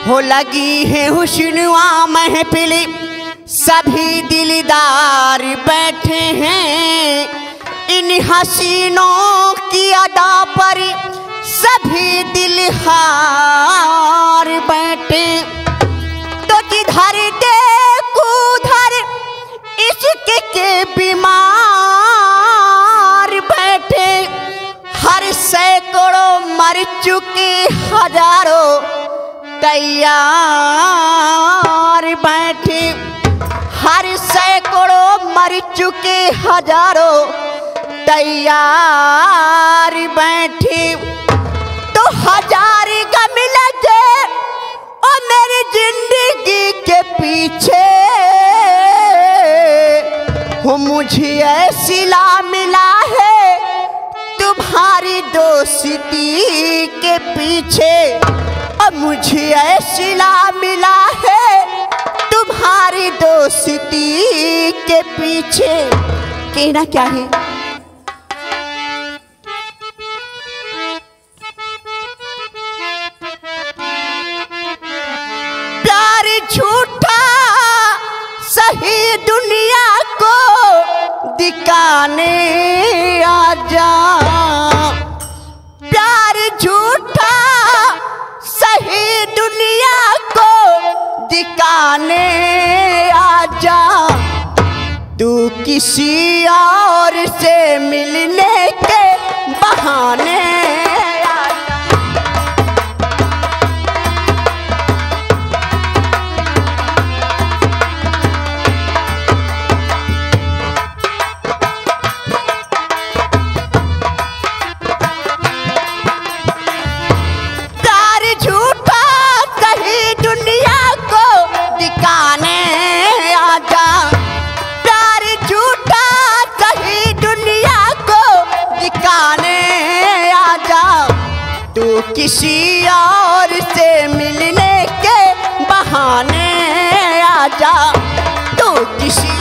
हो लगी है हुस्नुआ महफिल, सभी दिलदार बैठे हैं इन हसीनों की अदा पर, सभी दिल हार बैठे। तो जिधर देखो उधर इश्क के बीमार बैठे, हर सैकड़ों मर चुके हजारों तैयार बैठे, हर सैकड़ों मर चुके हजारों तैयार बैठे। तो हजार गम लगे ओ मेरी जिंदगी के पीछे, हो मुझे ऐसी ला मिला है तुम्हारी दोस्ती के पीछे, अब मुझे ऐसी ला मिला है तुम्हारी दोस्ती के पीछे। कहना क्या है? प्यार झूठा सही दुनिया को दिखाने आजा, प्यार झूठा सही दुनिया को दिखाने आजा, तू किसी और से मिलने के बहाने किसी और से मिलने के बहाने आजा, तो किसी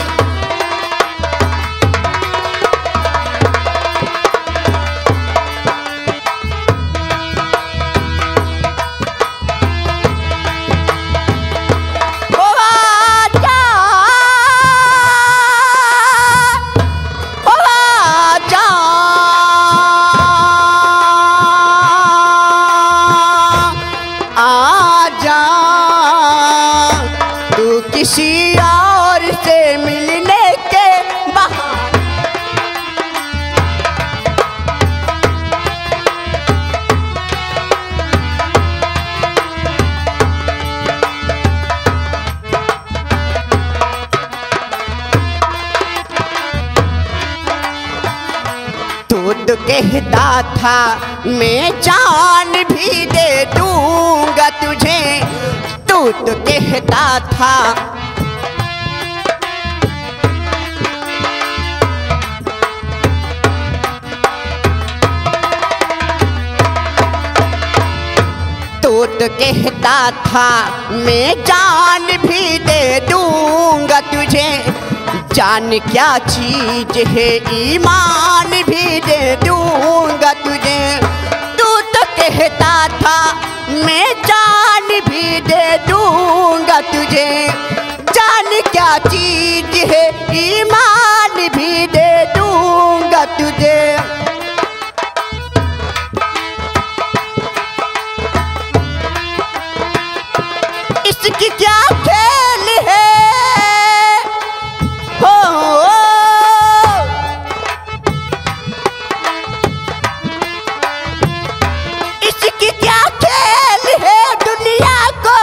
किसी और से मिलने के बहाने तो कहता था मैं जान भी दे दूंगा तुझे, तू तो कहता था तो कहता था मैं जान भी दे दूंगा तुझे, जान क्या चीज है ईमान भी दे दूंगा तुझे, तू तो कहता था मैं जान भी दे दूंगा तुझे, जान क्या चीज है ईमान भी दे दूंगा तुझे। इसकी क्या खेल है हो, इसकी क्या खेल है दुनिया को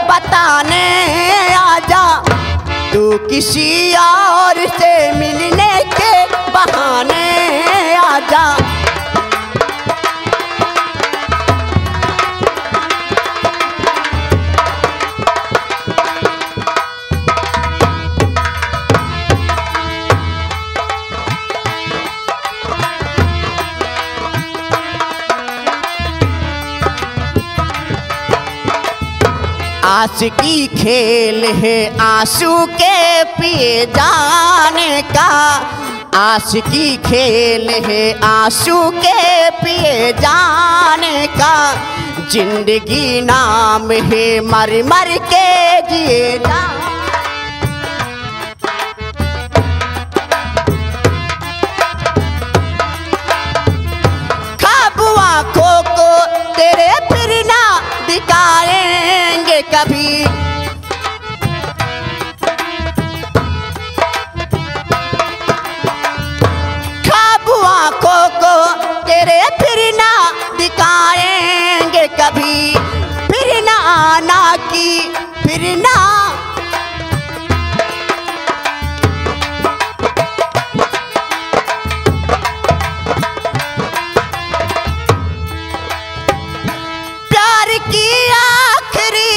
बताने आजा, तू किसी और से मिलने के बहाने आजा। आशिकी खेल है आंसू के पिए जाने का, आशिकी खेल है आंसू के पिए जाने का, जिंदगी नाम है मर मर के जिए जा। ख्वाब आँखों को तेरे फिर ना दिखाएंगे कभी। ख्वाब आँखों को तेरे फिर ना दिखाएंगे कभी। फिर ना आना की फिर ना प्यार की आखिरी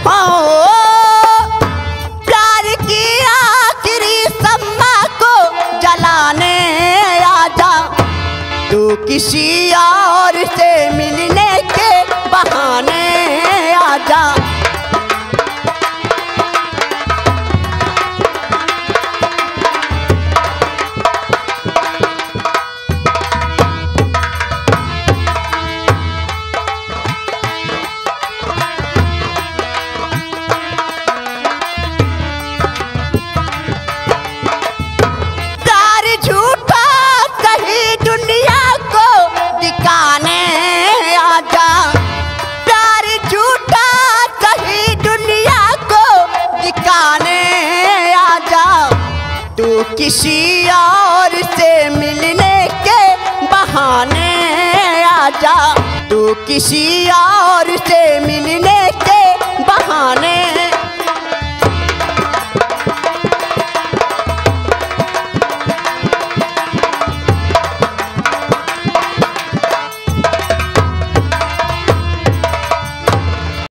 हो, प्यार की आखिरी सम्मा को जलाने आजा। तू किसी और से मिलने के बहाने आजा। प्यार झूठा सही दुनिया को दिखाने आजा। प्यार झूठा सही दुनिया को दिखाने आजा। तू किसी और से मिलने के बहाने आजा। तू किसी और से मिलने के बहाने